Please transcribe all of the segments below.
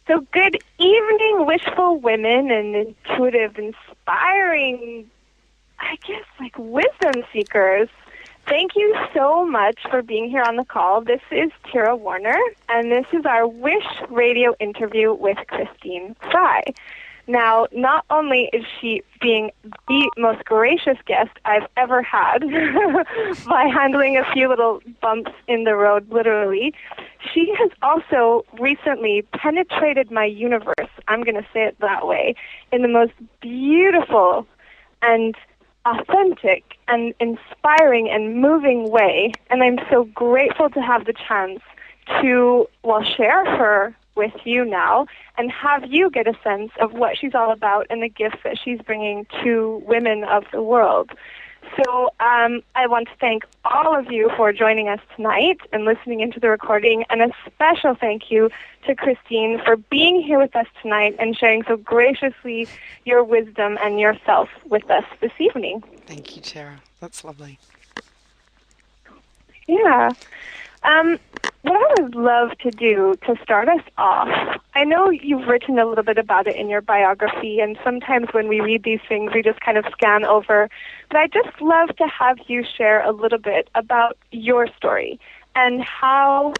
So good evening, wishful women and intuitive, inspiring, I guess, like wisdom seekers. Thank you so much for being here on the call. This is TERA Warner, and this is our Wish Radio interview with Christine Fry. Now, not only is she being the most gracious guest I've ever had by handling a few little bumps in the road, literally, she has also recently penetrated my universe, I'm going to say it that way, in the most beautiful and authentic and inspiring and moving way. And I'm so grateful to have the chance to, share her with you now and have you get a sense of what she's all about and the gifts that she's bringing to women of the world. So I want to thank all of you for joining us tonight and listening into the recording, and a special thank you to Christine for being here with us tonight and sharing so graciously your wisdom and yourself with us this evening. Thank you, Tara. That's lovely. Yeah. What I would love to do to start us off, I know you've written a little bit about it in your biography, and sometimes when we read these things, we just kind of scan over. But I'd just love to have you share a little bit about your story and how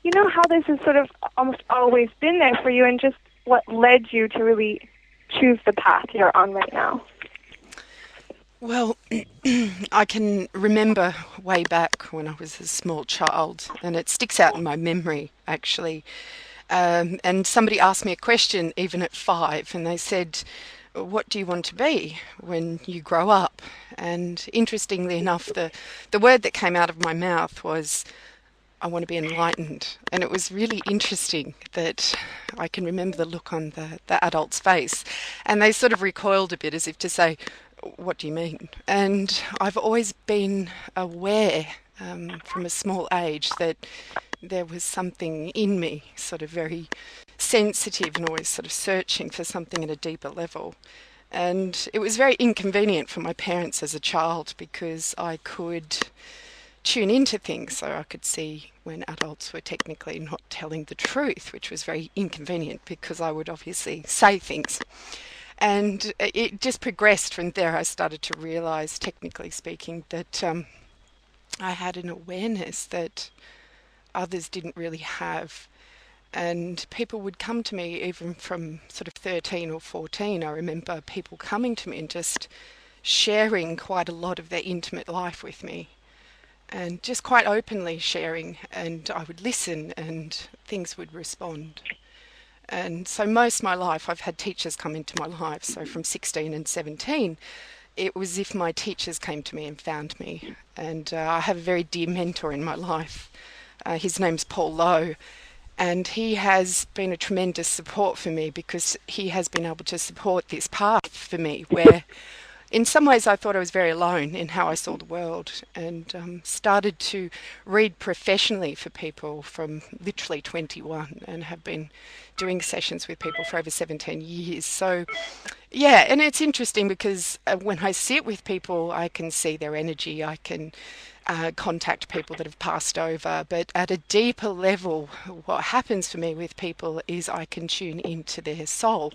this has sort of almost always been there for you and just what led you to really choose the path you're on right now. Well, I can remember way back when I was a small child, and it sticks out in my memory, actually. And somebody asked me a question even at 5, and they said, what do you want to be when you grow up? And interestingly enough, the word that came out of my mouth was, I want to be enlightened. And it was really interesting that I can remember the look on the adult's face. And they sort of recoiled a bit as if to say, what do you mean? And I've always been aware from a small age that there was something in me, sort of very sensitive and always sort of searching for something at a deeper level. And it was very inconvenient for my parents as a child because I could tune into things, so I could see when adults were technically not telling the truth, which was very inconvenient because I would obviously say things. And it just progressed from there. I started to realize, technically speaking, that I had an awareness that others didn't really have. And people would come to me even from sort of 13 or 14. I remember people coming to me and just sharing quite a lot of their intimate life with me. And just quite openly sharing. And I would listen and things would respond. And so most of my life I've had teachers come into my life. So from 16 and 17, it was as if my teachers came to me and found me. And I have a very dear mentor in my life. His name's Paul Lowe. And he has been a tremendous support for me because he has been able to support this path for me where in some ways I thought I was very alone in how I saw the world, and started to read professionally for people from literally 21 and have been doing sessions with people for over 17 years. So yeah, and it's interesting because when I sit with people I can see their energy, I can contact people that have passed over, but at a deeper level what happens for me with people is I can tune into their soul.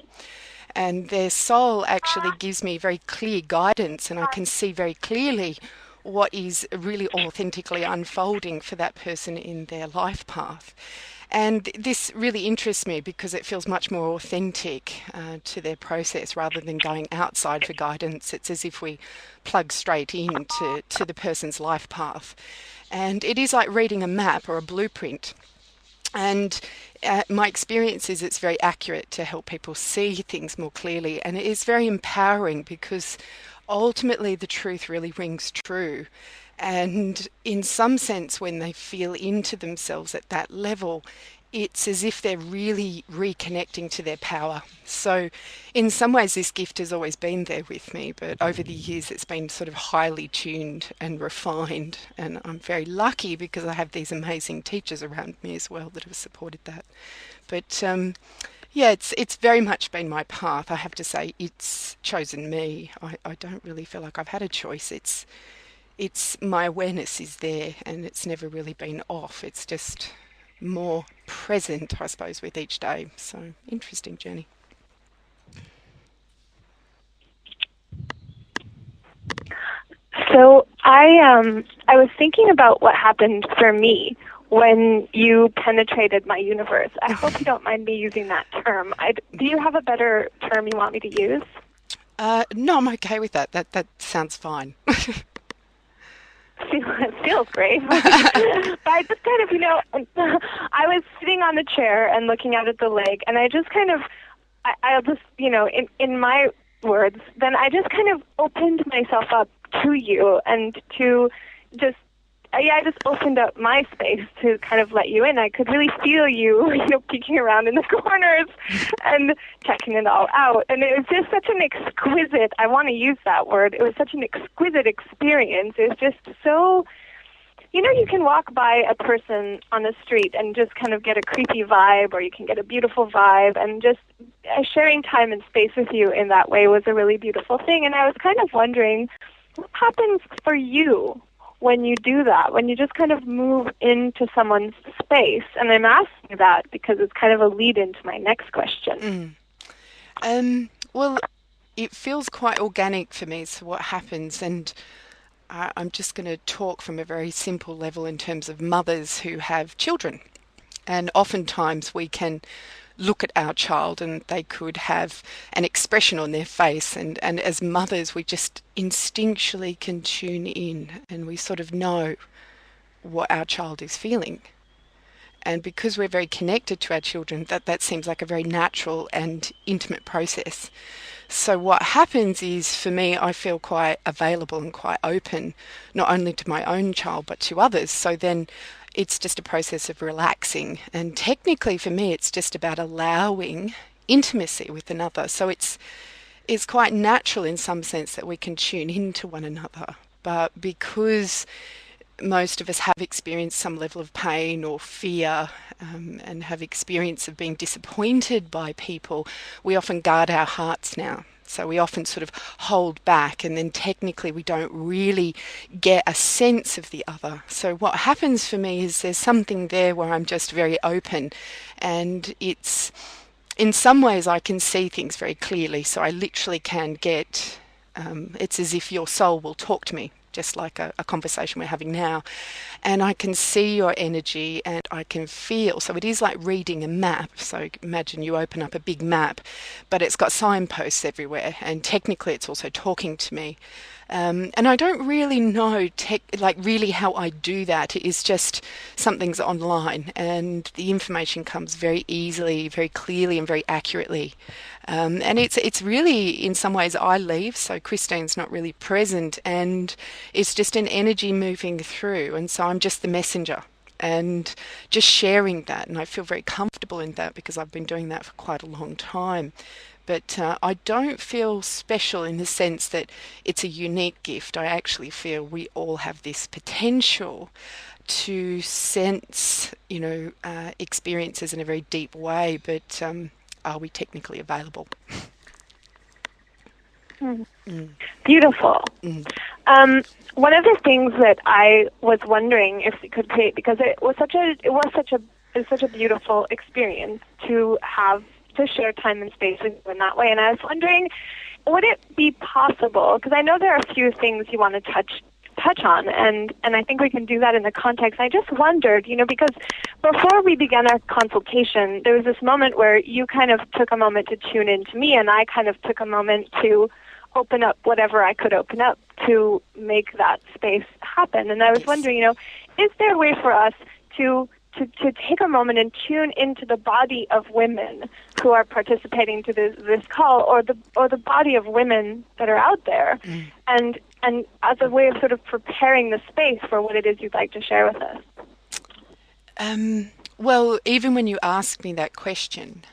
And their soul actually gives me very clear guidance, and I can see very clearly what is really authentically unfolding for that person in their life path. And this really interests me because it feels much more authentic to their process rather than going outside for guidance. It's as if we plug straight into the person's life path. And it is like reading a map or a blueprint. And my experience is it's very accurate to help people see things more clearly, and it is very empowering because ultimately the truth really rings true. And in some sense, when they feel into themselves at that level, it's as if they're really reconnecting to their power. So in some ways this gift has always been there with me, but over the years it's been sort of highly tuned and refined, and I'm very lucky because I have these amazing teachers around me as well that have supported that. But yeah, it's very much been my path. I have to say it's chosen me. I don't really feel like I've had a choice. It's my awareness is there and it's never really been off. It's just more present, I suppose, with each day. So interesting journey. So I was thinking about what happened for me when you penetrated my universe. I hope you don't mind me using that term. Do you have a better term you want me to use? No, I'm okay with that. That sounds fine. It feels great. But I just kind of, I was sitting on the chair and looking out at the lake, and I just kind of, I'll just, in my words, then I just kind of opened myself up to you and to just, yeah, I just opened up my space to kind of let you in. I could really feel you, peeking around in the corners and checking it all out. And it was just such an exquisite, I want to use that word, it was such an exquisite experience. It was just so, you can walk by a person on the street and just kind of get a creepy vibe, or you can get a beautiful vibe, and just sharing time and space with you in that way was a really beautiful thing. And I was kind of wondering, what happens for you when you do that, when you just kind of move into someone's space? And I'm asking that because it's kind of a lead into my next question. Well, it feels quite organic for me. So what happens, and I'm just going to talk from a very simple level in terms of mothers who have children. And oftentimes we can look at our child and they could have an expression on their face. And as mothers, we just instinctually can tune in and we sort of know what our child is feeling. And because we're very connected to our children, that seems like a very natural and intimate process. So what happens is, for me, I feel quite available and quite open, not only to my own child, but to others. So then it's just a process of relaxing. And technically for me, it's just about allowing intimacy with another. So it's quite natural in some sense that we can tune into one another. But because most of us have experienced some level of pain or fear, and have experience of being disappointed by people, we often guard our hearts now. So we often sort of hold back, and then technically we don't really get a sense of the other. So what happens for me is there's something there where I'm just very open, and it's, in some ways I can see things very clearly. So I literally can get, it's as if your soul will talk to me, just like a conversation we're having now. And I can see your energy and I can feel. So it is like reading a map. So imagine you open up a big map, but it's got signposts everywhere. And technically it's also talking to me. And I don't really know really how I do that. It is just something's online and the information comes very easily, very clearly and very accurately. And it's really, in some ways, I leave, so Christine's not really present, and it's just an energy moving through, and so I'm just the messenger and just sharing that, and I feel very comfortable in that because I've been doing that for quite a long time. But I don't feel special in the sense that it's a unique gift. I actually feel we all have this potential to sense, experiences in a very deep way, but are we technically available? Beautiful. One of the things that I was wondering if it could take, because it's such a beautiful experience to have to share time and space with you in that way. And I was wondering, would it be possible? Because I know there are a few things you want to touch on, and I think we can do that in the context. I just wondered, because before we began our consultation, there was this moment where you kind of took a moment to tune in to me, and I kind of took a moment to open up whatever I could open up to make that space happen. And I was wondering, is there a way for us to take a moment and tune into the body of women who are participating to this call, or the body of women that are out there, and as a way of sort of preparing the space for what it is you'd like to share with us? Well, even when you ask me that question,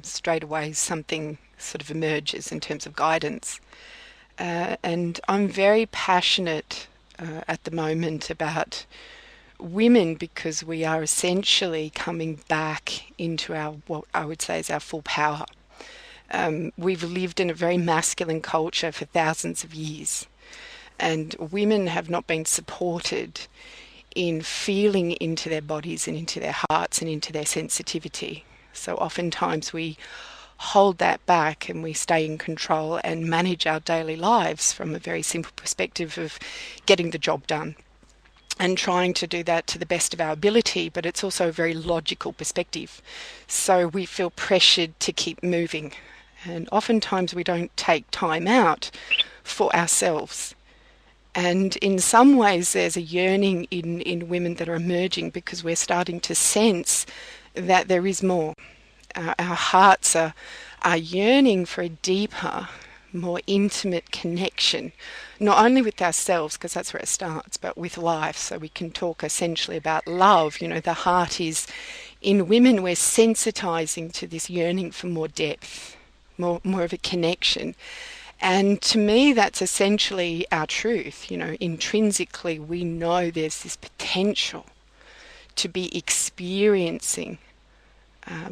straight away something sort of emerges in terms of guidance. And I'm very passionate at the moment about women because we are essentially coming back into what I would say is our full power. We've lived in a very masculine culture for thousands of years, and women have not been supported in feeling into their bodies and into their hearts and into their sensitivity. So oftentimes we hold that back and we stay in control and manage our daily lives from a very simple perspective of getting the job done and trying to do that to the best of our ability, but it's also a very logical perspective. So we feel pressured to keep moving. And oftentimes we don't take time out for ourselves. And in some ways there's a yearning in women that are emerging because we're starting to sense that there is more. Our hearts are yearning for a deeper, more intimate connection, not only with ourselves, because that's where it starts, but with life. So we can talk essentially about love. You know, the heart is, in women, we're sensitizing to this yearning for more depth, more of a connection. And to me, that's essentially our truth. You know, intrinsically, we know there's this potential to be experiencing,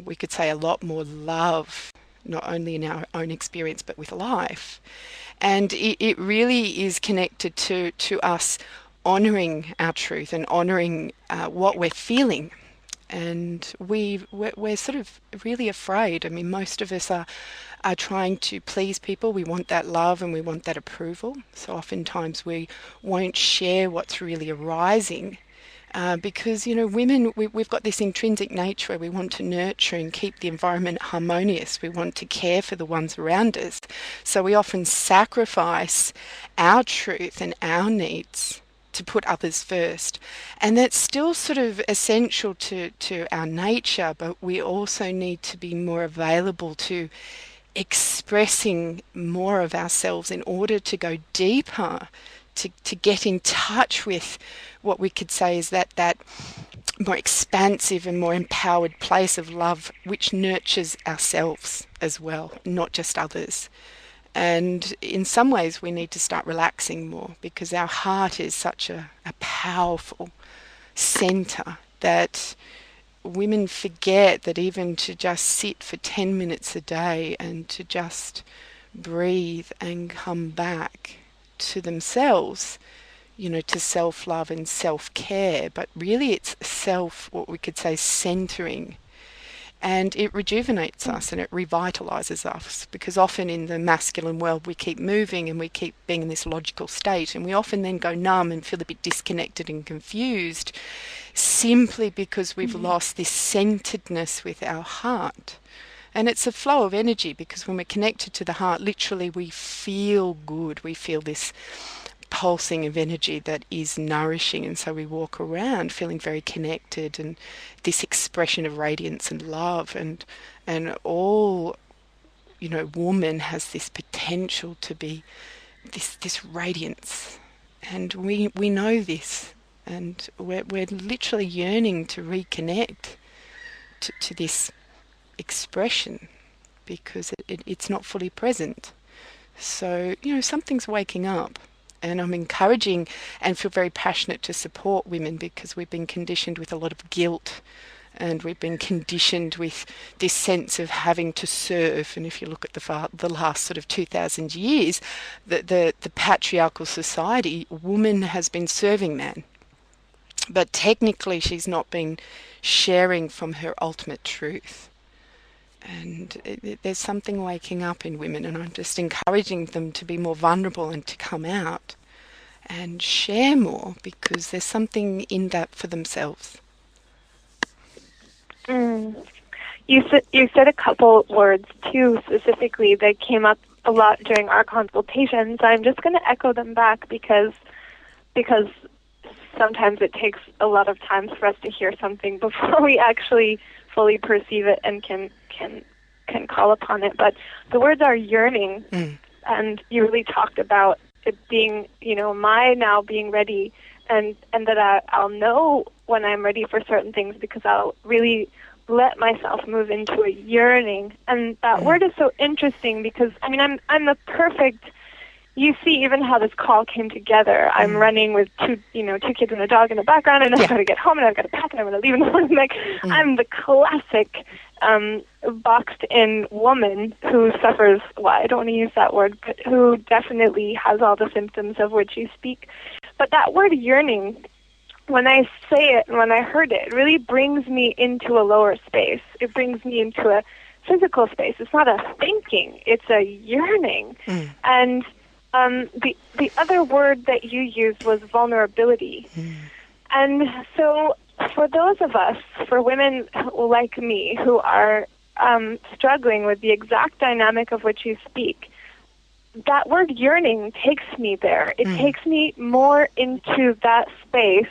we could say, a lot more love, not only in our own experience, but with life. And it really is connected to us honouring our truth and honouring what we're feeling. And we're sort of really afraid. I mean, most of us are trying to please people. We want that love and we want that approval. So oftentimes we won't share what's really arising. Because, you know, women, we've got this intrinsic nature where we want to nurture and keep the environment harmonious. We want to care for the ones around us. So we often sacrifice our truth and our needs to put others first. And that's still sort of essential to our nature, but we also need to be more available to expressing more of ourselves in order to go deeper, to get in touch with what we could say is that more expansive and more empowered place of love, which nurtures ourselves as well, not just others. And in some ways we need to start relaxing more, because our heart is such a powerful center that women forget that even to just sit for 10 minutes a day and to just breathe and come back to themselves, you know, to self-love and self-care, but really it's what we could say, centering. And it rejuvenates us and it revitalizes us, because often in the masculine world we keep moving and we keep being in this logical state, and we often then go numb and feel a bit disconnected and confused simply because we've lost this centeredness with our heart. And it's a flow of energy, because when we're connected to the heart, literally we feel good. We feel this pulsing of energy that is nourishing, and so we walk around feeling very connected, and this expression of radiance and love, and all, you know, woman has this potential to be this radiance, and we know this, and we're literally yearning to reconnect to this expression, because it's not fully present. So, you know, something's waking up. And I'm encouraging and feel very passionate to support women, because we've been conditioned with a lot of guilt, and we've been conditioned with this sense of having to serve. And if you look at the last sort of 2,000 years, the patriarchal society, woman has been serving man. But technically she's not been sharing from her ultimate truth. And there's something waking up in women, and I'm just encouraging them to be more vulnerable and to come out and share more, because there's something in that for themselves. You said a couple words too specifically that came up a lot during our consultations. I'm just going to echo them back because sometimes it takes a lot of times for us to hear something before we actually fully perceive it and can call upon it. But the words are yearning, and you really talked about it being, you know, my now being ready, and that I'll know when I'm ready for certain things, because I'll really let myself move into a yearning. And that word is so interesting, because I mean I'm the perfect. You see even how this call came together. I'm running with two kids and a dog in the background, and I've got to get home, and I've got to pack, and I'm going to leave in the morning. Like, I'm the classic boxed-in woman who suffers, well, I don't want to use that word, but who definitely has all the symptoms of which you speak. But that word yearning when I say it and when I heard it, it really brings me into a lower space. It brings me into a physical space. It's not a thinking, it's a yearning. And the other word that you used was vulnerability. And so for those of us, for women like me who are struggling with the exact dynamic of which you speak, that word yearning takes me there. It takes me more into that space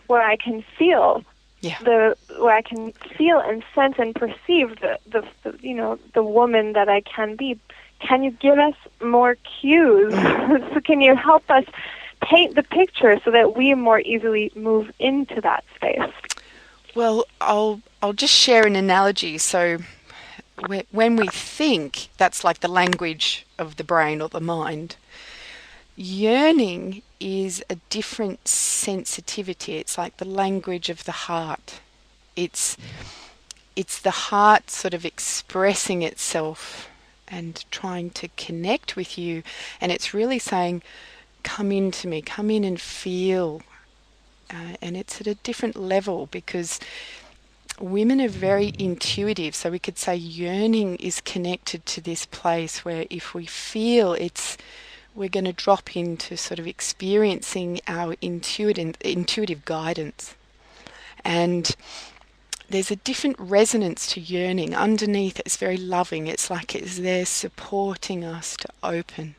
where I can feel where I can feel and sense and perceive the woman that I can be. Can you give us more cues? So can you help us paint the picture so that we more easily move into that space? Well, I'll just share an analogy. So when we think, that's like the language of the brain or the mind. Yearning is a different sensitivity. It's like the language of the heart. It's the heart sort of expressing itself and trying to connect with you, and it's really saying, come into me, come in and feel. And it's at a different level because women are very intuitive, so we could say yearning is connected to this place where if we feel we're going to drop into sort of experiencing our intuitive guidance. And there's a different resonance to yearning. Underneath it's very loving. It's like it's there supporting us to open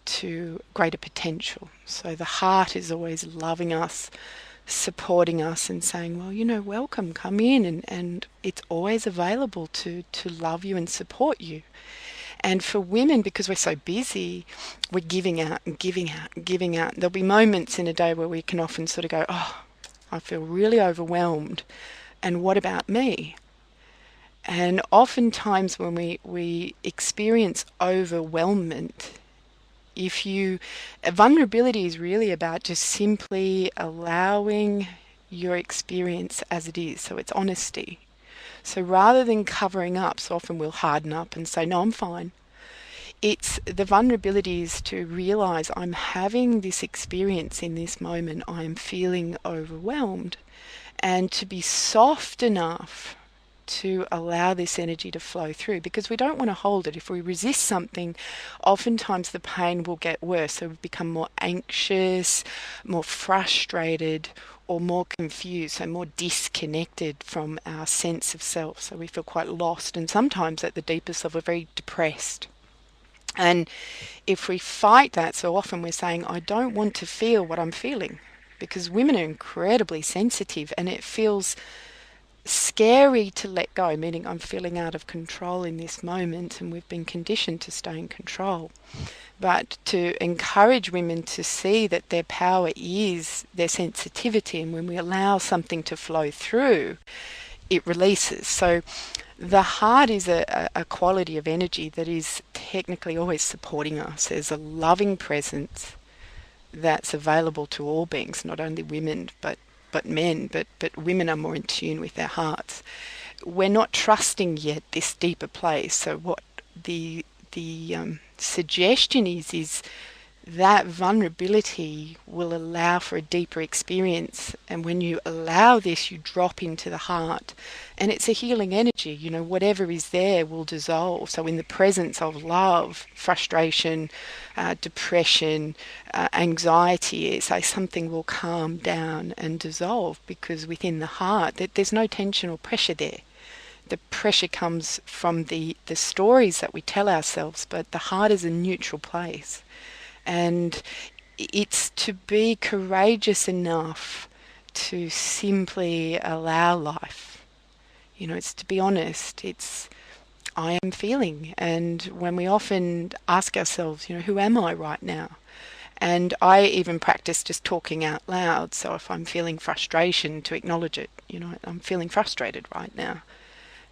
to greater potential. So the heart is always loving us, supporting us and saying, well, welcome, come in, and it's always available to love you and support you. And for women, because we're so busy, we're giving out and giving out and giving out. There'll be moments in a day where we can often sort of go, oh, I feel really overwhelmed. And what about me? And oftentimes when we experience overwhelmment, vulnerability is really about just simply allowing your experience as it is. So it's honesty. So rather than covering up, so often we'll harden up and say, no, I'm fine. It's the vulnerability is to realize I'm having this experience in this moment. I'm feeling overwhelmed. And to be soft enough to allow this energy to flow through, because we don't want to hold it. If we resist something, oftentimes the pain will get worse. So we become more anxious, more frustrated, or more confused, so more disconnected from our sense of self. So we feel quite lost, and sometimes at the deepest level, very depressed. And if we fight that, so often we're saying, I don't want to feel what I'm feeling, because women are incredibly sensitive, and it feels scary to let go, meaning I'm feeling out of control in this moment, and we've been conditioned to stay in control. But to encourage women to see that their power is their sensitivity, and when we allow something to flow through, it releases. So the heart is a quality of energy that is technically always supporting us. There's a loving presence that's available to all beings, not only women, but men, but women are more in tune with their hearts. We're not trusting yet this deeper place. So what the suggestion is that vulnerability will allow for a deeper experience, and when you allow this, you drop into the heart, and it's a healing energy. Whatever is there will dissolve. So in the presence of love, frustration, depression, anxiety, it's like something will calm down and dissolve, because within the heart there's no tension or pressure there. The pressure comes from the stories that we tell ourselves, but the heart is a neutral place. And it's to be courageous enough to simply allow life. It's to be honest. It's, I am feeling. And when we often ask ourselves, who am I right now? And I even practice just talking out loud. So if I'm feeling frustration, to acknowledge it. I'm feeling frustrated right now.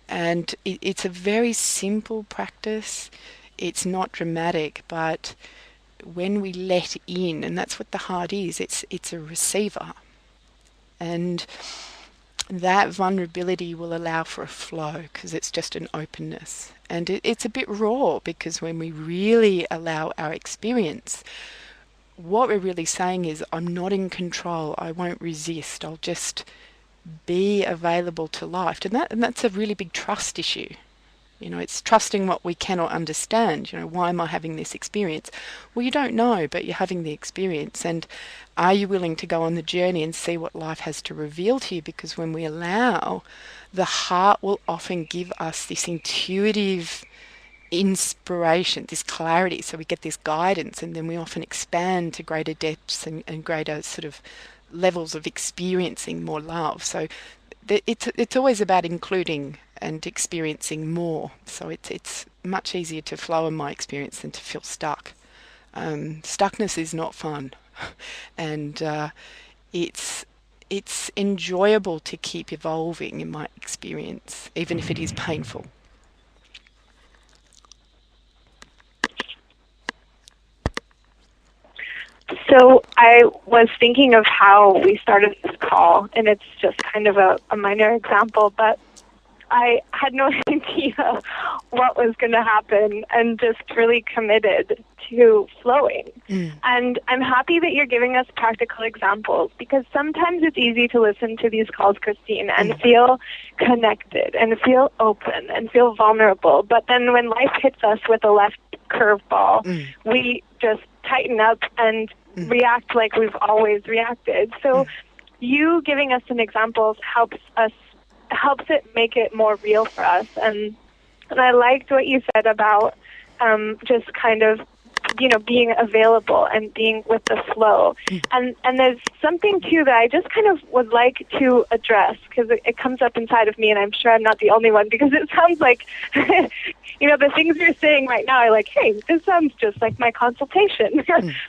And it's a very simple practice. It's not dramatic, but when we let in, and that's what the heart is, it's a receiver, and that vulnerability will allow for a flow, because it's just an openness. And it's a bit raw, because when we really allow our experience, what we're really saying is, I'm not in control. I won't resist. I'll just be available to life. And that's a really big trust issue. It's trusting what we cannot understand. Why am I having this experience? Well, you don't know, but you're having the experience. And are you willing to go on the journey and see what life has to reveal to you? Because when we allow, the heart will often give us this intuitive inspiration, this clarity. So we get this guidance, and then we often expand to greater depths and greater sort of levels of experiencing more love. So it's always about including and experiencing more. So it's much easier to flow in my experience than to feel stuck. Stuckness is not fun, and it's it's enjoyable to keep evolving in my experience, even if it is painful. So I was thinking of how we started this call, and it's just kind of a minor example, but I had no idea what was going to happen and just really committed to flowing. And I'm happy that you're giving us practical examples, because sometimes it's easy to listen to these calls, Christine, and feel connected and feel open and feel vulnerable. But then when life hits us with a left curveball, we just tighten up and react like we've always reacted. So you giving us some examples helps it make it more real for us. And I liked what you said about just kind of being available and being with the flow. And there's something too that I just kind of would like to address, because it comes up inside of me, and I'm sure I'm not the only one, because it sounds like the things you're saying right now are like, hey, this sounds just like my consultation.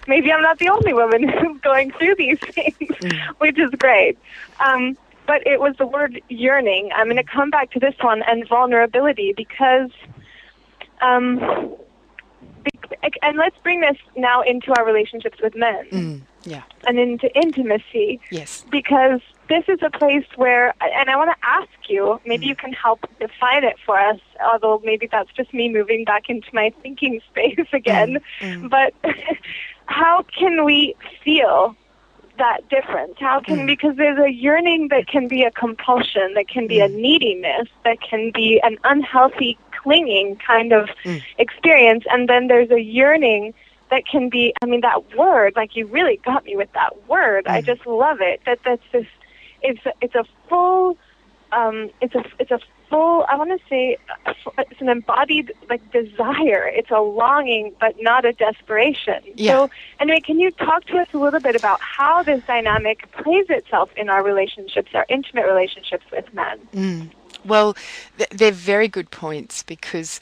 Maybe I'm not the only woman who's going through these things, which is great. But it was the word yearning. I'm going to come back to this one, and vulnerability, because and let's bring this now into our relationships with men. Yeah. And into intimacy. Yes. Because this is a place where, and I want to ask you, maybe you can help define it for us, although maybe that's just me moving back into my thinking space again. But how can we feel that difference? How can, because there's a yearning that can be a compulsion, that can be a neediness, that can be an unhealthy clinging kind of experience, and then there's a yearning that can be, that word, like you really got me with that word. I just love it. That's just, it's a full, I want to say, it's an embodied desire. It's a longing, but not a desperation. Yeah. So anyway, can you talk to us a little bit about how this dynamic plays itself in our relationships, our intimate relationships with men? Well, they're very good points, because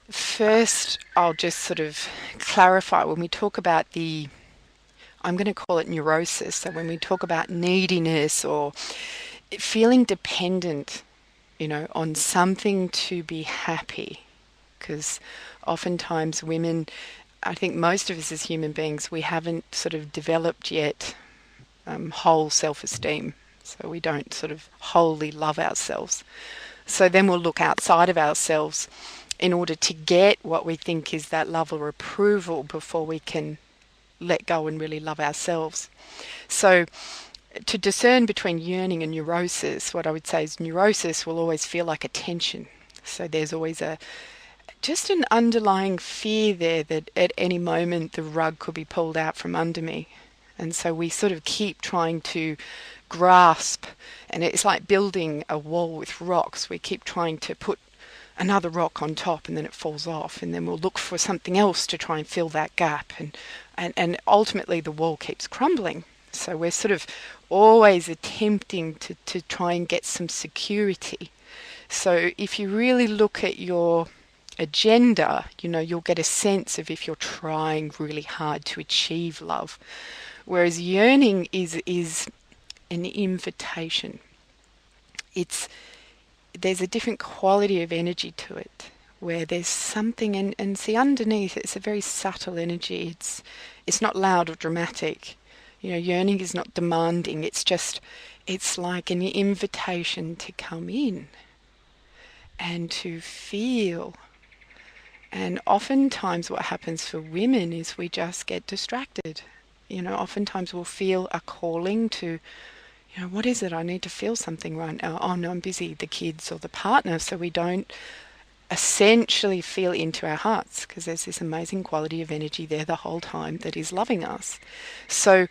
first I'll just sort of clarify when we talk about I'm going to call it neurosis. So when we talk about neediness or feeling dependent, on something to be happy, because oftentimes women, I think most of us as human beings, we haven't sort of developed yet whole self-esteem. So we don't sort of wholly love ourselves. So then we'll look outside of ourselves in order to get what we think is that love or approval before we can let go and really love ourselves. So to discern between yearning and neurosis, what I would say is neurosis will always feel like a tension. So there's always just an underlying fear there that at any moment the rug could be pulled out from under me. And so we sort of keep trying to grasp, and it's like building a wall with rocks. We keep trying to put another rock on top, and then it falls off, and then we'll look for something else to try and fill that gap, and ultimately the wall keeps crumbling. So we're sort of always attempting to try and get some security. So if you really look at your agenda, you'll get a sense of if you're trying really hard to achieve love. Whereas yearning is an invitation. There's a different quality of energy to it, where there's something, and see, underneath it's a very subtle energy. It's not loud or dramatic. Yearning is not demanding. It's like an invitation to come in and to feel. And oftentimes what happens for women is we just get distracted. Oftentimes we'll feel a calling to, what is it? I need to feel something right now. Oh no, I'm busy, the kids or the partner. So we don't essentially feel into our hearts, because there's this amazing quality of energy there the whole time that is loving us. So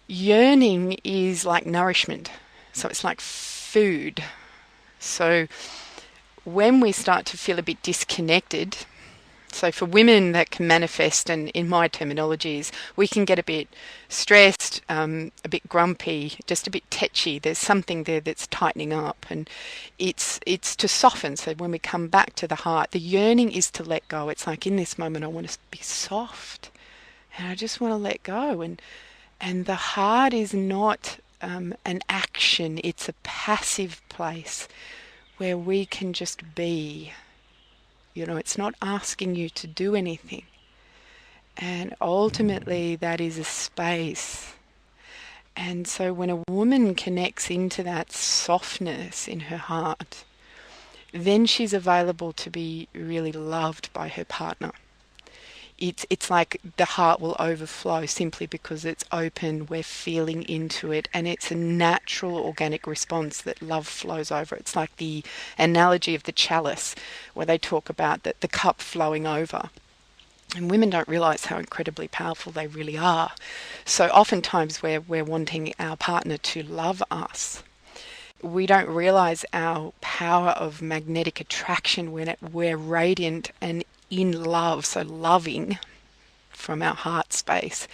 yearning is like nourishment. So it's like food. So when we start to feel a bit disconnected, so for women that can manifest, and in my terminologies, we can get a bit stressed, a bit grumpy, just a bit tetchy. There's something there that's tightening up, and it's to soften. So when we come back to the heart, the yearning is to let go. It's like, in this moment I want to be soft, and I just want to let go. And the heart is not an action, it's a passive place where we can just be. It's not asking you to do anything. And ultimately, that is a space. And so when a woman connects into that softness in her heart, then she's available to be really loved by her partner. It's like the heart will overflow simply because it's open, we're feeling into it, and it's a natural organic response that love flows over. It's like the analogy of the chalice where they talk about the cup flowing over. And women don't realize how incredibly powerful they really are. So oftentimes we're wanting our partner to love us. We don't realize our power of magnetic attraction when we're radiant and in love, so loving from our heart space.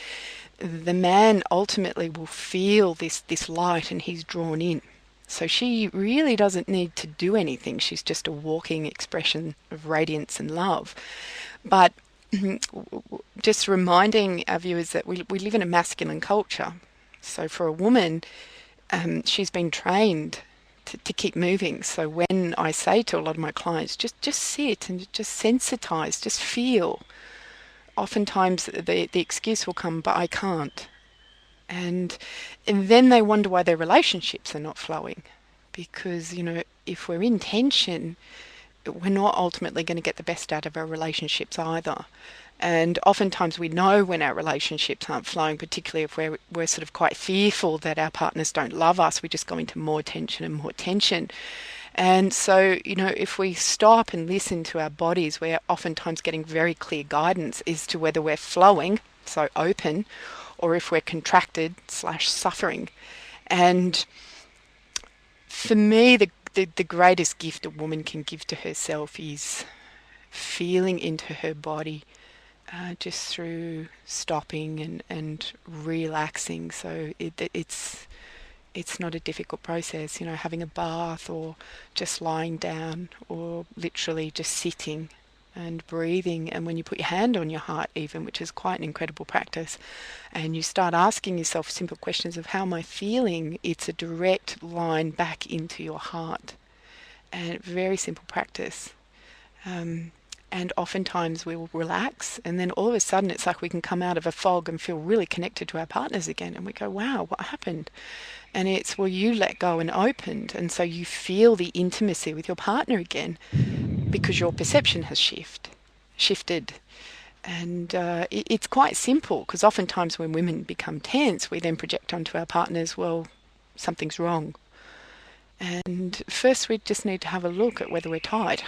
The man ultimately will feel this light, and he's drawn in. So she really doesn't need to do anything. She's just a walking expression of radiance and love. But just reminding our viewers that we live in a masculine culture. So for a woman, she's been trained to keep moving. So when I say to a lot of my clients, just sit and just sensitize, just feel. Oftentimes the excuse will come, but I can't. And then they wonder why their relationships are not flowing. Because, if we're in tension, we're not ultimately going to get the best out of our relationships either. And oftentimes we know when our relationships aren't flowing, particularly if we're sort of quite fearful that our partners don't love us, we just go into more tension and more tension. And so, if we stop and listen to our bodies, we're oftentimes getting very clear guidance as to whether we're flowing, so open, or if we're contracted / suffering. And for me, the greatest gift a woman can give to herself is feeling into her body, just through stopping and relaxing. So it's not a difficult process, having a bath or just lying down or literally just sitting and breathing. And when you put your hand on your heart even, which is quite an incredible practice, and you start asking yourself simple questions of how am I feeling, it's a direct line back into your heart. And very simple practice. And oftentimes we will relax, and then all of a sudden it's like we can come out of a fog and feel really connected to our partners again, and we go, wow, what happened? And it's, well, you let go and opened, and so you feel the intimacy with your partner again because your perception has shifted. And it's quite simple, because oftentimes when women become tense, we then project onto our partners, well, something's wrong. And first we just need to have a look at whether we're tired.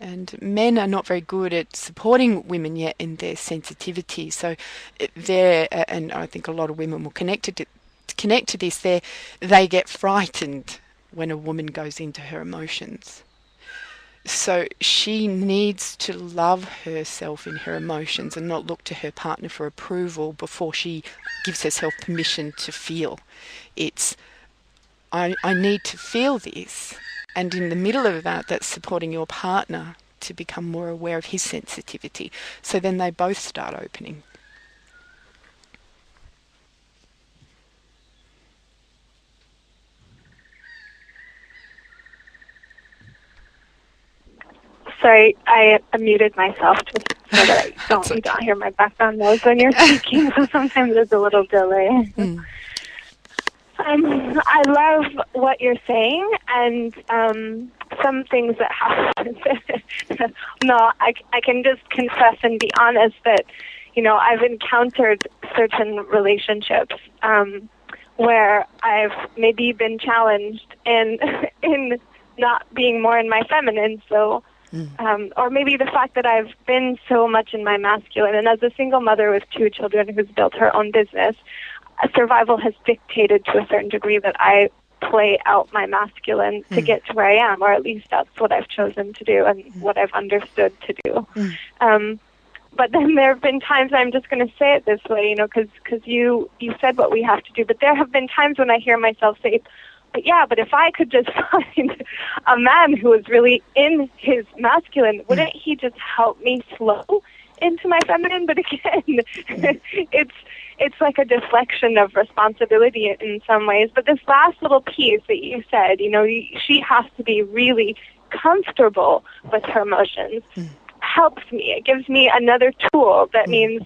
And men are not very good at supporting women yet in their sensitivity. So and I think a lot of women will connect to this, they get frightened when a woman goes into her emotions. So she needs to love herself in her emotions and not look to her partner for approval before she gives herself permission to feel. It's, I need to feel this. And in the middle of that, that's supporting your partner to become more aware of his sensitivity. So then they both start opening. Sorry, I muted myself just so that you don't hear my background noise when you're speaking. So sometimes there's a little delay. I love what you're saying, and some things that happen. No, I can just confess and be honest that, I've encountered certain relationships where I've maybe been challenged in not being more in my feminine. So, or maybe the fact that I've been so much in my masculine. And as a single mother with 2 children who's built her own business, survival has dictated to a certain degree that I play out my masculine to get to where I am, or at least that's what I've chosen to do and what I've understood to do. But then there have been times, I'm just going to say it this way, because you said what we have to do, but there have been times when I hear myself say, but if I could just find a man who is really in his masculine, wouldn't he just help me flow into my feminine? But again, it's like a deflection of responsibility in some ways. But this last little piece that you said, she has to be really comfortable with her emotions, helps me. It gives me another tool that means,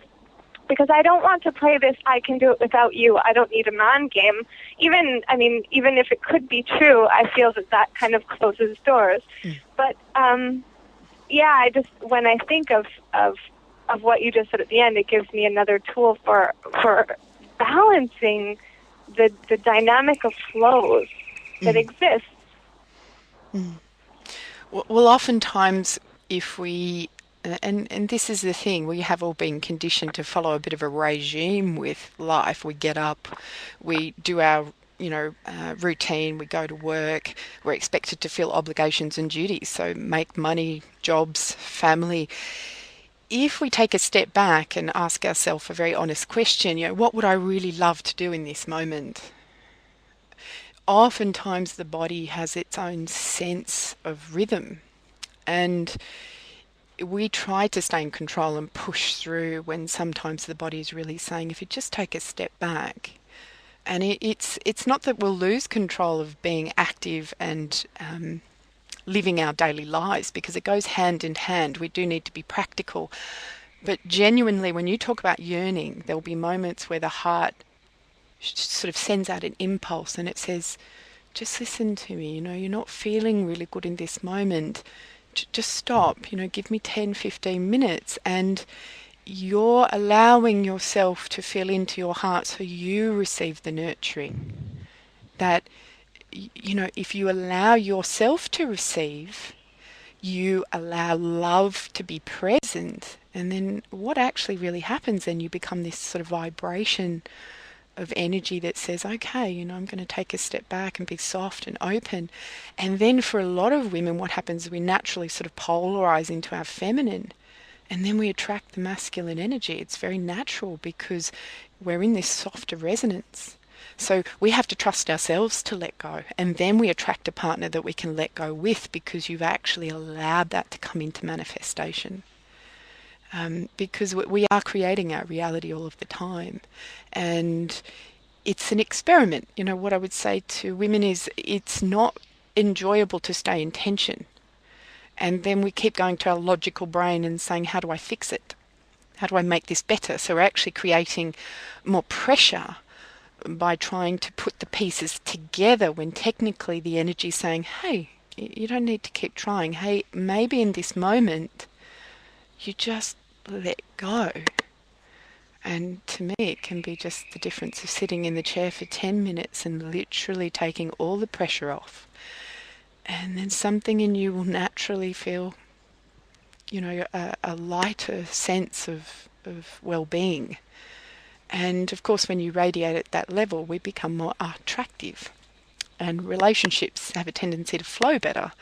because I don't want to play this I can do it without you, I don't need a man game. Even if it could be true, I feel that kind of closes doors. But I just, when I think of what you just said at the end, it gives me another tool for balancing the dynamic of flows that exists. Well, oftentimes if we, and this is the thing, we have all been conditioned to follow a bit of a regime with life. We get up, we do our routine, we go to work, we're expected to fill obligations and duties, so make money, jobs, family. If we take a step back and ask ourselves a very honest question, what would I really love to do in this moment? Oftentimes the body has its own sense of rhythm, and we try to stay in control and push through when sometimes the body is really saying, if you just take a step back. And it's not that we'll lose control of being active and living our daily lives, because it goes hand in hand. We do need to be practical. But genuinely, when you talk about yearning, there'll be moments where the heart sort of sends out an impulse and it says, just listen to me, you're not feeling really good in this moment. Just stop, give me 10, 15 minutes, and you're allowing yourself to feel into your heart so you receive the nurturing. That, if you allow yourself to receive, you allow love to be present, and then what actually really happens, then you become this sort of vibration of energy that says, okay, I'm going to take a step back and be soft and open. And then for a lot of women, what happens is we naturally sort of polarize into our feminine, and then we attract the masculine energy. It's very natural because we're in this softer resonance. So we have to trust ourselves to let go, and then we attract a partner that we can let go with, because you've actually allowed that to come into manifestation. Because we are creating our reality all of the time, and it's an experiment. What I would say to women is, it's not enjoyable to stay in tension, and then we keep going to our logical brain and saying, how do I fix it? How do I make this better? So we're actually creating more pressure by trying to put the pieces together, when technically the energy is saying, hey, you don't need to keep trying. Hey, maybe in this moment you just let go. And to me, it can be just the difference of sitting in the chair for 10 minutes and literally taking all the pressure off. And then something in you will naturally feel, a lighter sense of well-being. And of course, when you radiate at that level, we become more attractive, and relationships have a tendency to flow better.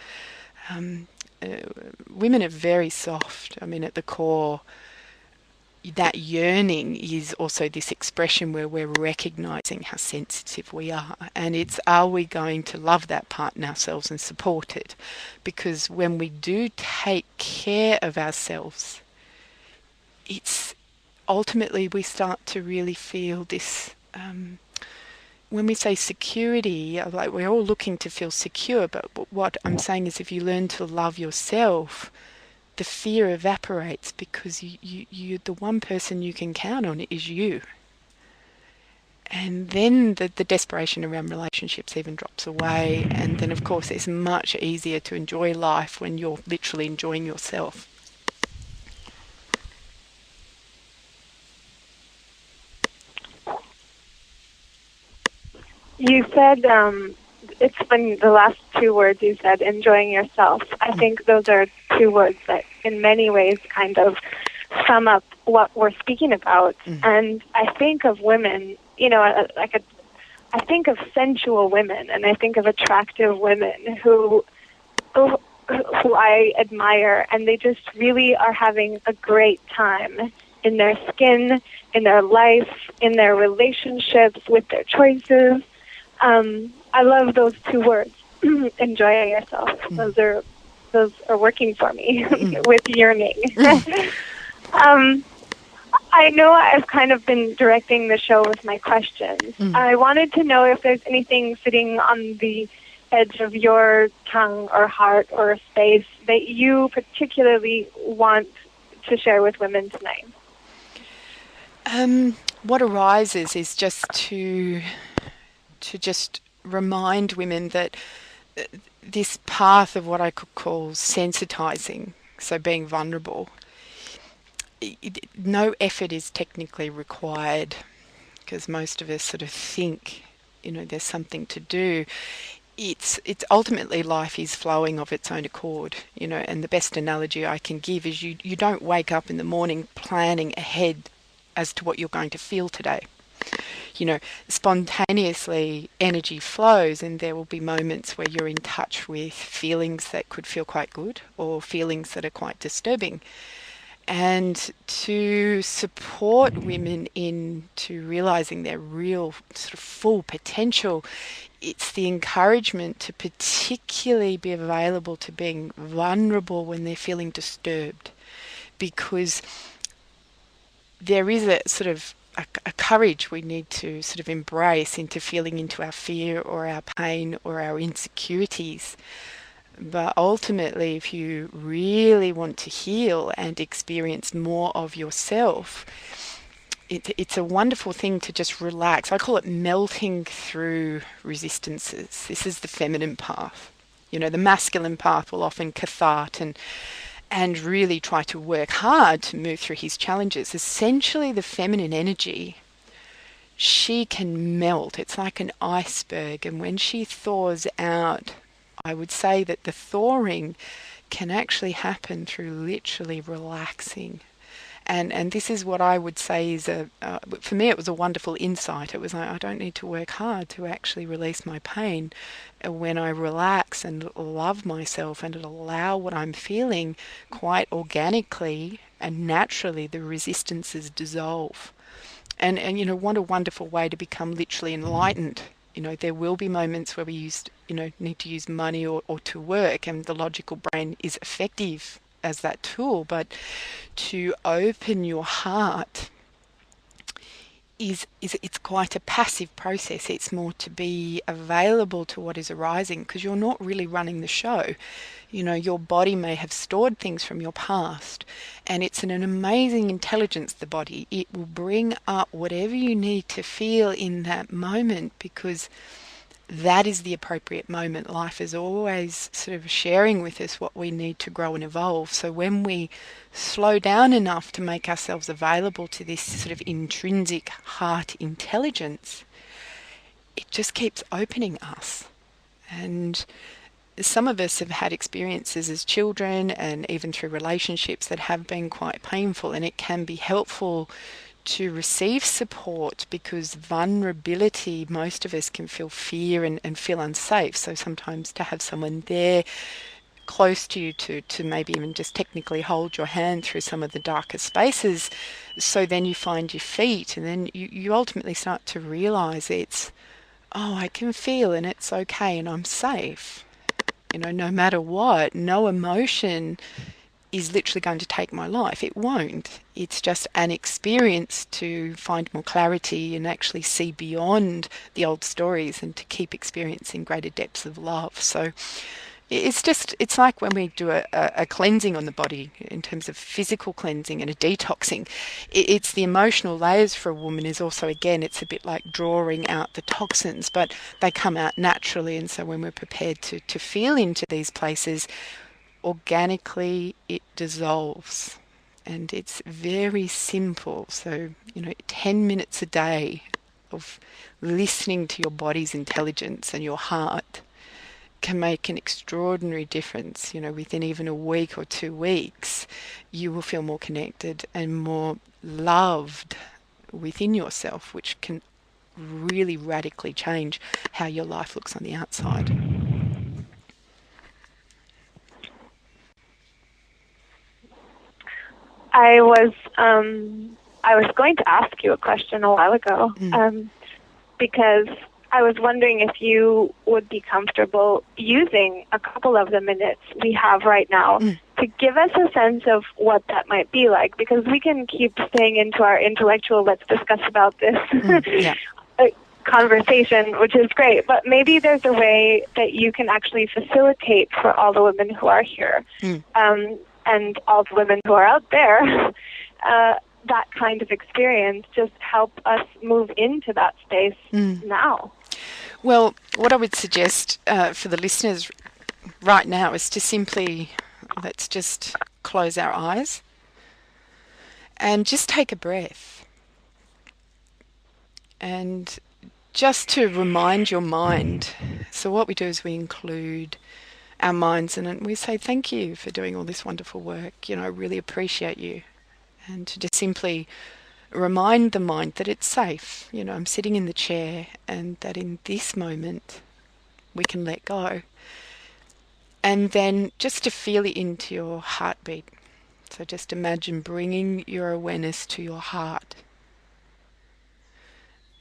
Women are very soft. At the core, that yearning is also this expression where we're recognizing how sensitive we are. And it's, are we going to love that part in ourselves and support it? Because when we do take care of ourselves, it's ultimately we start to really feel this, when we say security, like we're all looking to feel secure, but what I'm saying is, if you learn to love yourself, the fear evaporates, because you the one person you can count on is you. And then the desperation around relationships even drops away, and then of course it's much easier to enjoy life when you're literally enjoying yourself. You said it's been the last two words you said, enjoying yourself. I think those are two words that in many ways kind of sum up what we're speaking about. And I think of women, I think of sensual women, and I think of attractive women who I admire, and they just really are having a great time in their skin, in their life, in their relationships, with their choices. I love those two words, enjoying yourself. Those are working for me with yearning. I know I've kind of been directing the show with my questions. I wanted to know if there's anything sitting on the edge of your tongue or heart or space that you particularly want to share with women tonight. What arises is just to just remind women that this path of what I could call sensitizing, so being vulnerable, no effort is technically required, because most of us sort of think, there's something to do. It's ultimately life is flowing of its own accord, and the best analogy I can give is you don't wake up in the morning planning ahead as to what you're going to feel today. Spontaneously energy flows, and there will be moments where you're in touch with feelings that could feel quite good or feelings that are quite disturbing. And to support women into realizing their real sort of full potential, it's the encouragement to particularly be available to being vulnerable when they're feeling disturbed, because there is a sort of a courage we need to sort of embrace into feeling into our fear or our pain or our insecurities. But ultimately, if you really want to heal and experience more of yourself, it's a wonderful thing to just relax. I call it melting through resistances. This is the feminine path. The masculine path will often cathart and really try to work hard to move through his challenges. Essentially, the feminine energy, she can melt. It's like an iceberg, and when she thaws out, I would say that the thawing can actually happen through literally relaxing. And this is what I would say is for me, it was a wonderful insight. It was like, I don't need to work hard to actually release my pain. When I relax and love myself and allow what I'm feeling, quite organically and naturally, the resistances dissolve. And what a wonderful way to become literally enlightened. There will be moments where we need to use money or to work, and the logical brain is effective as that tool, but to open your heart is it's quite a passive process. It's more to be available to what is arising, because you're not really running the show. Your body may have stored things from your past, and it's an amazing intelligence, the body. It will bring up whatever you need to feel in that moment, because that is the appropriate moment. Life is always sort of sharing with us what we need to grow and evolve. So when we slow down enough to make ourselves available to this sort of intrinsic heart intelligence, it just keeps opening us. And some of us have had experiences as children and even through relationships that have been quite painful, and it can be helpful to receive support, because vulnerability, most of us can feel fear and feel unsafe. So sometimes to have someone there close to you to maybe even just technically hold your hand through some of the darker spaces, so then you find your feet, and then you ultimately start to realize I can feel, and it's okay, and I'm safe. No matter what, no emotion is literally going to take my life. It won't. It's just an experience to find more clarity and actually see beyond the old stories and to keep experiencing greater depths of love. So it's like when we do a cleansing on the body in terms of physical cleansing and a detoxing. It's the emotional layers for a woman is also, again, it's a bit like drawing out the toxins, but they come out naturally. And so when we're prepared to feel into these places, organically it dissolves, and it's very simple. So 10 minutes a day of listening to your body's intelligence and your heart can make an extraordinary difference. Within even a week or 2 weeks, you will feel more connected and more loved within yourself, which can really radically change how your life looks on the outside. I was going to ask you a question a while ago, because I was wondering if you would be comfortable using a couple of the minutes we have right now to give us a sense of what that might be like, because we can keep staying into our intellectual, let's discuss about this conversation, which is great, but maybe there's a way that you can actually facilitate for all the women who are here and all the women who are out there that kind of experience. Just help us move into that space now. Well, what I would suggest for the listeners right now is to simply, let's just close our eyes and just take a breath. And just to remind your mind, so what we do is we include our minds in it and we say, thank you for doing all this wonderful work. I really appreciate you. And to just simply remind the mind that it's safe. I'm sitting in the chair and that in this moment we can let go. And then just to feel it into your heartbeat. So just imagine bringing your awareness to your heart.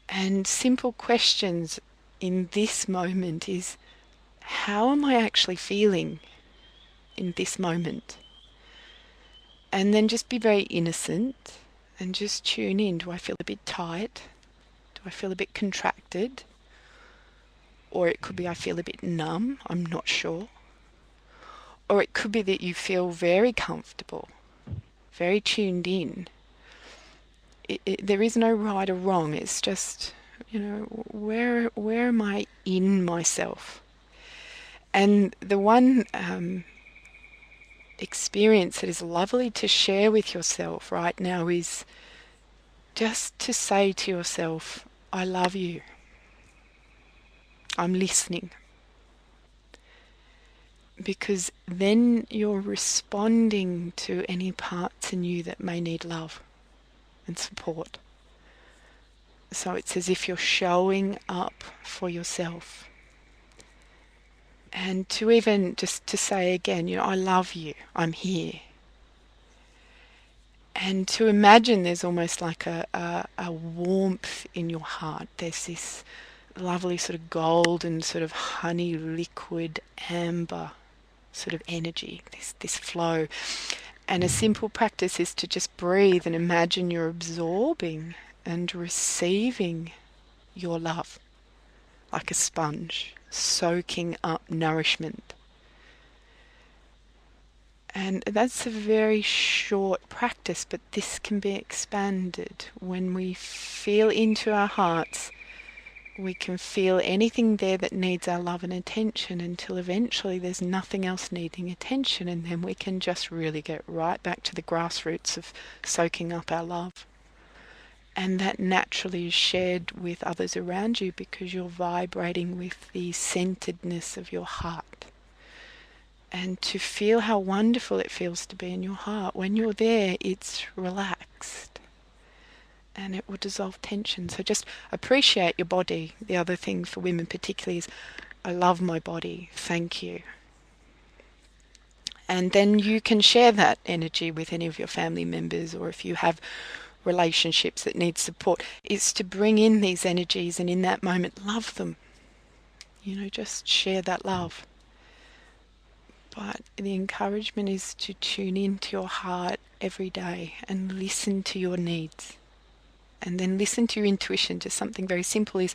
And simple questions in this moment is, how am I actually feeling in this moment? And then just be very innocent and just tune in. Do I feel a bit tight? Do I feel a bit contracted? Or it could be I feel a bit numb, I'm not sure. Or it could be that you feel very comfortable, very tuned in. There is no right or wrong. It's just, where am I in myself? And the one experience that is lovely to share with yourself right now is just to say to yourself, I love you. I'm listening. Because then you're responding to any parts in you that may need love and support. So it's as if you're showing up for yourself. And to even just to say again, I love you, I'm here. And to imagine there's almost like a warmth in your heart. There's this lovely sort of golden sort of honey liquid amber sort of energy, this flow. And a simple practice is to just breathe and imagine you're absorbing and receiving your love like a sponge, soaking up nourishment. And that's a very short practice, but this can be expanded. When we feel into our hearts, we can feel anything there that needs our love and attention until eventually there's nothing else needing attention, and then we can just really get right back to the grassroots of soaking up our love. And that naturally is shared with others around you because you're vibrating with the centeredness of your heart. And to feel how wonderful it feels to be in your heart. When you're there, it's relaxed. And it will dissolve tension. So just appreciate your body. The other thing for women particularly is, I love my body, thank you. And then you can share that energy with any of your family members, or if you have relationships that need support, is to bring in these energies and in that moment love them. Just share that love. But the encouragement is to tune into your heart every day and listen to your needs. And then listen to your intuition. Just something very simple is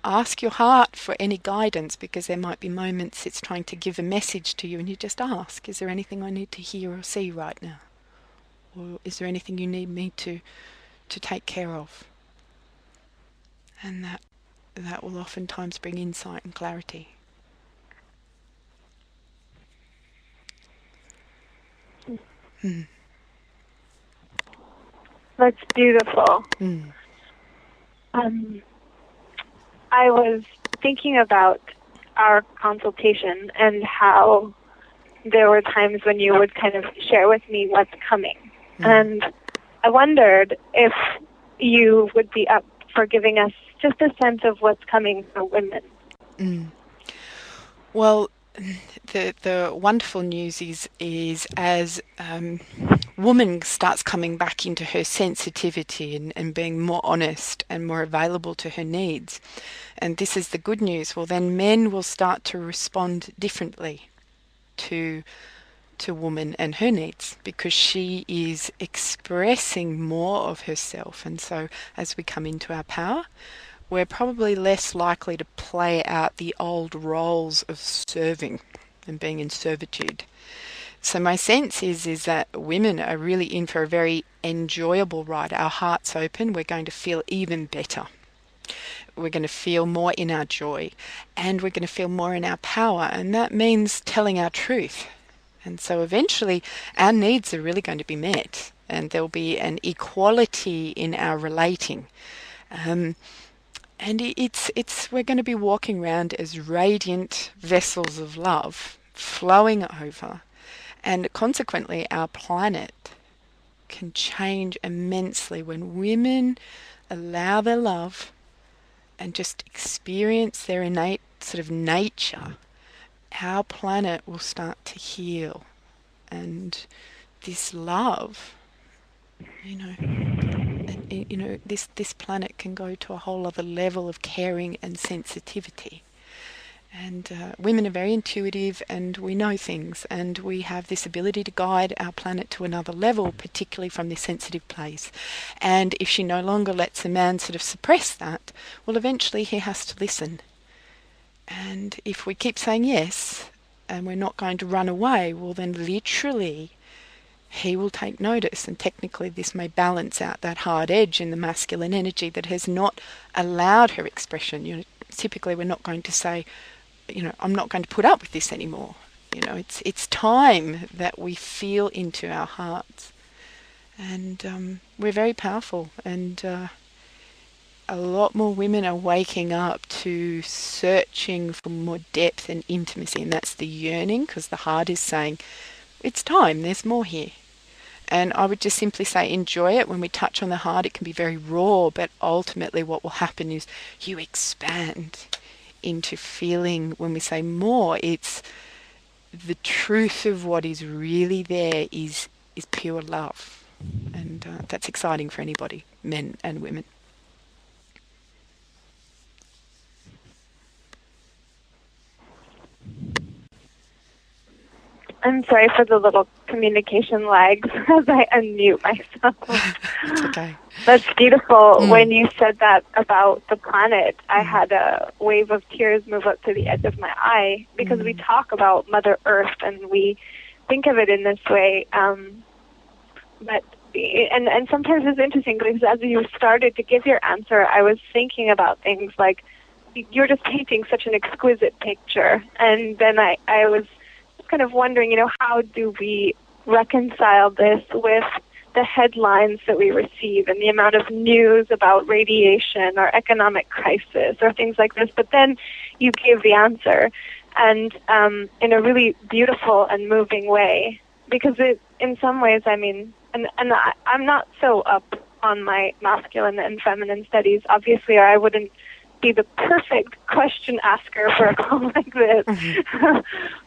ask your heart for any guidance, because there might be moments it's trying to give a message to you and you just ask, is there anything I need to hear or see right now? Or is there anything you need me to take care of? And that will oftentimes bring insight and clarity. That's beautiful. I was thinking about our consultation and how there were times when you would kind of share with me what's coming. And I wondered if you would be up for giving us just a sense of what's coming for women. Well, the wonderful news is as woman starts coming back into her sensitivity and being more honest and more available to her needs, and this is the good news, well then men will start to respond differently to woman and her needs, because she is expressing more of herself. And so as we come into our power, we're probably less likely to play out the old roles of serving and being in servitude. So my sense is that women are really in for a very enjoyable ride. Our hearts open, we're going to feel even better. We're going to feel more in our joy, and we're going to feel more in our power, and that means telling our truth. And so eventually our needs are really going to be met, and there'll be an equality in our relating. And we're going to be walking around as radiant vessels of love, flowing over, and consequently our planet can change immensely when women allow their love and just experience their innate sort of nature. Our planet will start to heal, and this love, this planet can go to a whole other level of caring and sensitivity. And women are very intuitive, and we know things, and we have this ability to guide our planet to another level, particularly from this sensitive place. And if she no longer lets a man sort of suppress that, well, eventually he has to listen. And if we keep saying yes, and we're not going to run away, well then literally he will take notice, and technically this may balance out that hard edge in the masculine energy that has not allowed her expression. Typically we're not going to say, I'm not going to put up with this anymore. It's time that we feel into our hearts, and we're very powerful, and a lot more women are waking up to searching for more depth and intimacy, and that's the yearning, because the heart is saying, it's time, there's more here. And I would just simply say, enjoy it. When we touch on the heart, it can be very raw, but ultimately what will happen is you expand into feeling. When we say more, it's the truth of what is really there is pure love. And that's exciting for anybody, men and women. I'm sorry for the little communication lags as I unmute myself. It's okay. That's beautiful. When you said that about the planet, I had a wave of tears move up to the edge of my eye, because we talk about Mother Earth and we think of it in this way. But sometimes it's interesting, because as you started to give your answer, I was thinking about things like you're just painting such an exquisite picture, and then I was kind of wondering, how do we reconcile this with the headlines that we receive and the amount of news about radiation or economic crisis or things like this? But then you give the answer, and in a really beautiful and moving way, because it, in some ways, I'm not so up on my masculine and feminine studies, obviously, or I wouldn't be the perfect question asker for a call like this.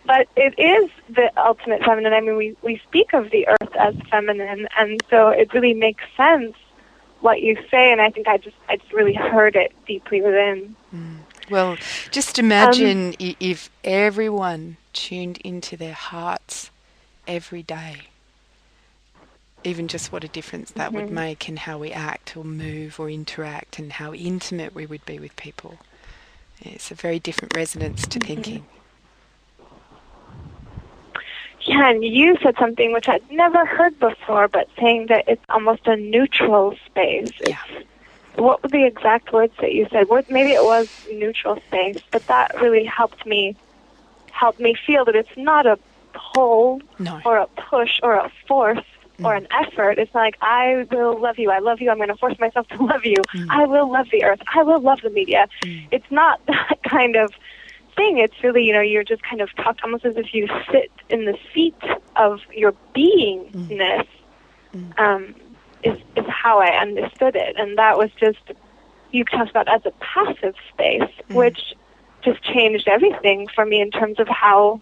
But it is the ultimate feminine. We speak of the earth as feminine, and so it really makes sense what you say, and I think I just really heard it deeply within. Well, just imagine if everyone tuned into their hearts every day. Even just what a difference that would make in how we act or move or interact, and how intimate we would be with people. It's a very different resonance to thinking. Yeah, and you said something which I'd never heard before, but saying that it's almost a neutral space. Yeah. What were the exact words that you said? Maybe it was neutral space, but that really helped me feel that it's not a pull or a push or a force, or an effort. It's not like, I will love you, I love you, I'm going to force myself to love you. I will love the earth, I will love the media. It's not that kind of thing. It's really, you're just kind of talked almost as if you sit in the seat of your beingness, is how I understood it. And that was just, you talked about as a passive space, which just changed everything for me in terms of how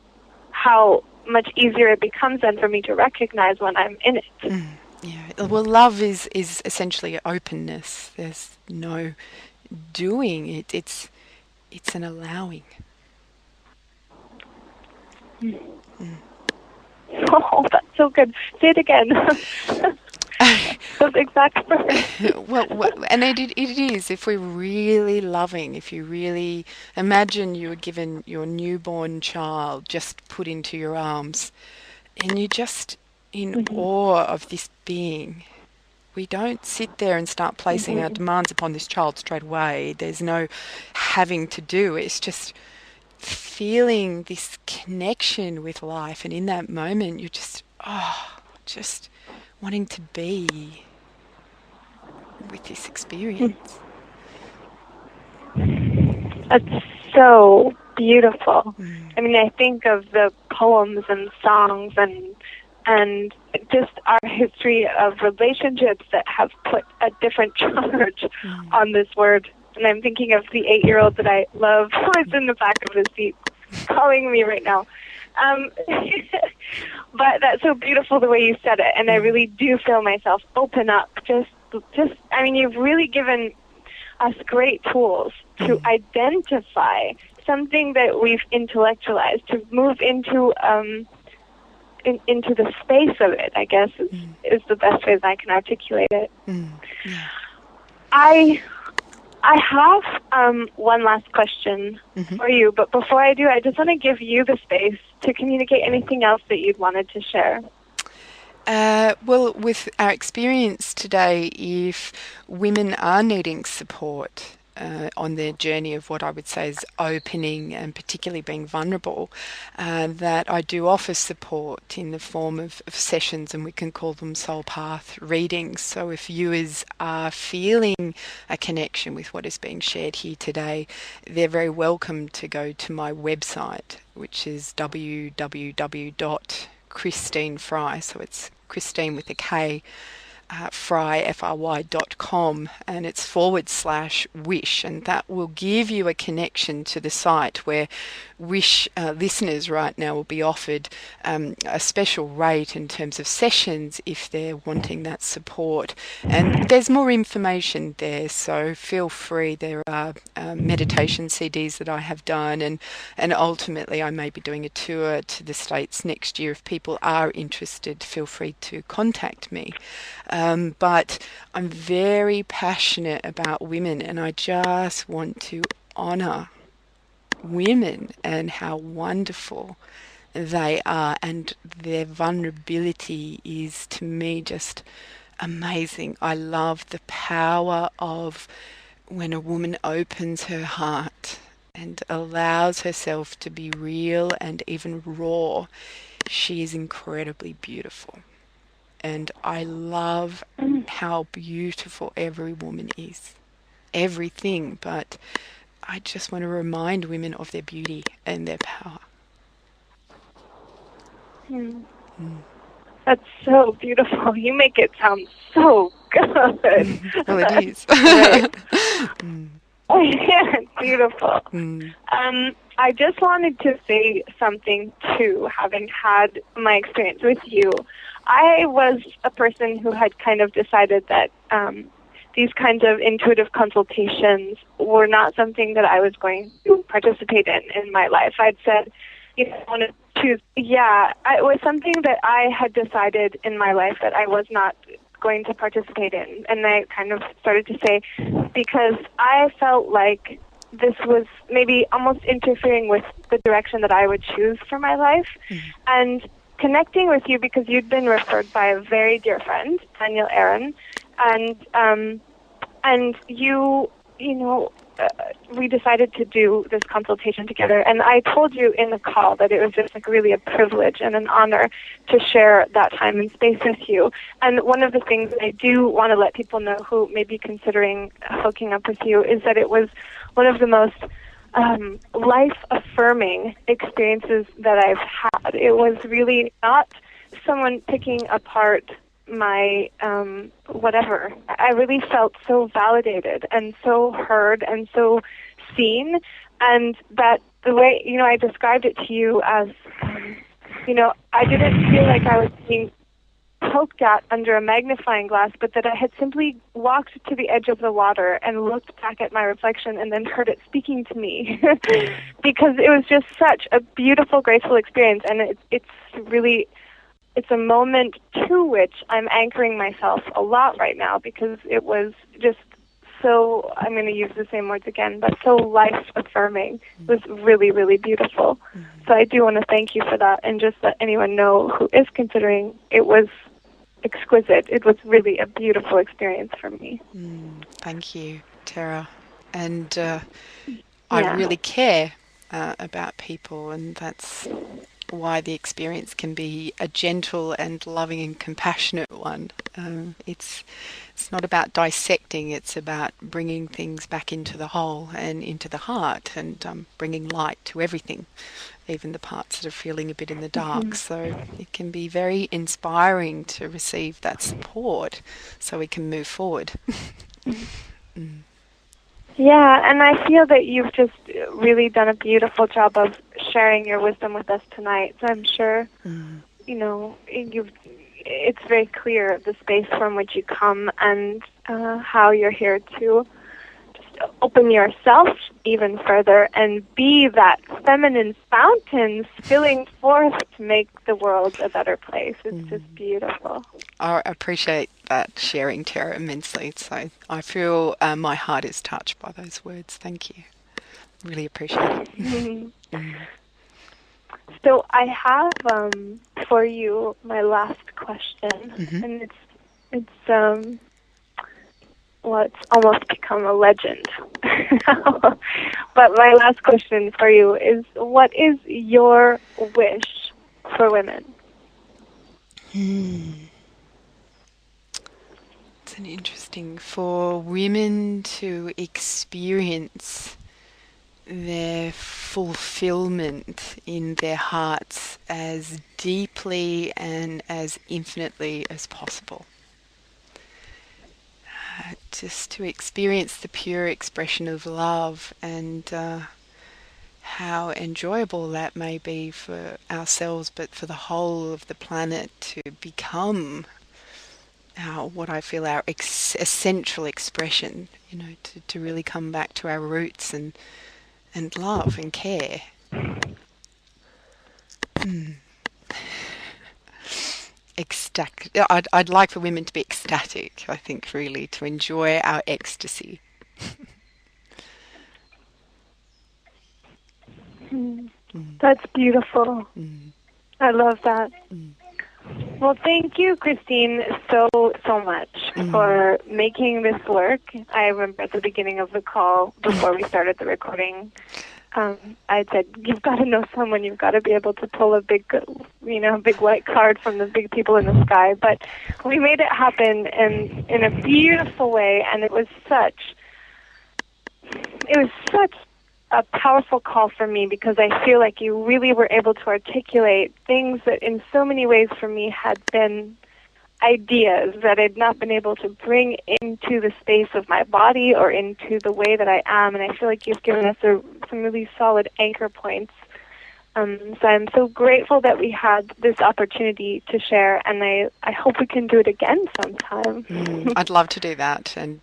much easier it becomes then for me to recognize when I'm in it. Yeah. Well, love is essentially openness. There's no doing it. It's an allowing. Oh, that's so good. Say it again. Those exact words. Well, and it is, if we're really loving, if you really imagine you were given your newborn child just put into your arms, and you're just in awe of this being. We don't sit there and start placing our demands upon this child straight away. There's no having to do. It's just feeling this connection with life, and in that moment you're just wanting to be with this experience. That's so beautiful. I mean, I think of the poems and songs and just our history of relationships that have put a different charge on this word. And I'm thinking of the 8-year-old that I love, who is in the back of the seat, calling me right now. But that's so beautiful the way you said it, and I really do feel myself open up. Just, I mean, you've really given us great tools to identify something that we've intellectualized, to move into the space of it, I guess, is the best way that I can articulate it. I have one last question for you, but before I do, I just want to give you the space to communicate anything else that you'd wanted to share. Well, with our experience today, if women are needing support on their journey of what I would say is opening and particularly being vulnerable, that I do offer support in the form of sessions, and we can call them soul path readings. So if viewers are feeling a connection with what is being shared here today, they're very welcome to go to my website, which is www.christinefry, so it's Christine with a K, fry.com, and it's /wish, and that will give you a connection to the site where Wish listeners right now will be offered a special rate in terms of sessions if they're wanting that support. And there's more information there, so feel free. There are meditation CDs that I have done, and ultimately I may be doing a tour to the States next year. If people are interested, feel free to contact me. But I'm very passionate about women, and I just want to honour women and how wonderful they are, and their vulnerability is, to me, just amazing. I love the power of when a woman opens her heart and allows herself to be real and even raw. She is incredibly beautiful. And I love how beautiful every woman is. Everything, but I just want to remind women of their beauty and their power. That's so beautiful. You make it sound so good. Well, it is. Yeah, it's beautiful. I just wanted to say something too, having had my experience with you. I was a person who had kind of decided that these kinds of intuitive consultations were not something that I was going to participate in my life. I'd said, I want to choose. Yeah, it was something that I had decided in my life that I was not going to participate in. And I kind of started to say, because I felt like this was maybe almost interfering with the direction that I would choose for my life. And connecting with you because you'd been referred by a very dear friend, Daniel Aaron, and you we decided to do this consultation together. And I told you in the call that it was just like really a privilege and an honor to share that time and space with you. And one of the things that I do want to let people know who may be considering hooking up with you is that it was one of the most life-affirming experiences that I've had. It was really not someone picking apart my whatever. I really felt so validated and so heard and so seen, and that the way, I described it to you as, I didn't feel like I was being poked at under a magnifying glass, but that I had simply walked to the edge of the water and looked back at my reflection and then heard it speaking to me. Because it was just such a beautiful, graceful experience, and it's a moment to which I'm anchoring myself a lot right now, because it was just so, I'm going to use the same words again, but so life-affirming. It was really, really beautiful. So I do want to thank you for that, and just let anyone know who is considering. It was exquisite. It was really a beautiful experience for me. Thank you, Tara. And I really care about people, and that's why the experience can be a gentle and loving and compassionate one. It's not about dissecting, it's about bringing things back into the whole and into the heart, and bringing light to everything, even the parts that are feeling a bit in the dark. So it can be very inspiring to receive that support so we can move forward. Yeah, and I feel that you've just really done a beautiful job of sharing your wisdom with us tonight. So I'm sure, it's very clear the space from which you come, and how you're here to just open yourself even further and be that feminine fountain spilling forth to make the world a better place. It's just beautiful. I appreciate that sharing, Tara, immensely. So I feel my heart is touched by those words. Thank you. Really appreciate it. So I have for you my last question, and it's it's almost become a legend. But my last question for you is, what is your wish for women? It's an interesting, for women to experience their fulfillment in their hearts as deeply and as infinitely as possible. Just to experience the pure expression of love, and how enjoyable that may be for ourselves, but for the whole of the planet, to become what I feel our essential expression, to really come back to our roots and love and care. I'd like for women to be ecstatic, I think, really, to enjoy our ecstasy. That's beautiful. I love that. Well, thank you, Christine, so much for making this work. I remember at the beginning of the call, before we started the recording, I said, you've got to know someone, you've got to be able to pull a big white card from the big people in the sky. But we made it happen in a beautiful way, and it was such a powerful call for me, because I feel like you really were able to articulate things that in so many ways for me had been ideas that I'd not been able to bring into the space of my body or into the way that I am. And I feel like you've given us some really solid anchor points. So I'm so grateful that we had this opportunity to share, and I hope we can do it again sometime. I'd love to do that. And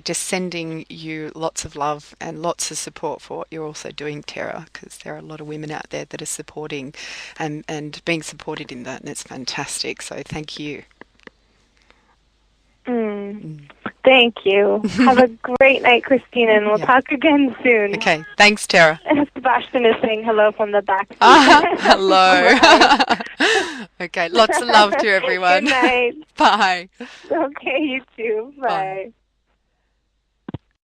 just sending you lots of love and lots of support for what you're also doing, TERA, because there are a lot of women out there that are supporting and being supported in that, and it's fantastic. So thank you. Thank you. Have a great night, Christina, and we'll talk again soon. Okay, thanks, Tara. Sebastian is saying hello from the back. Hello. Okay, lots of love to everyone. Good night. Bye. Okay, you too. Bye. Bye.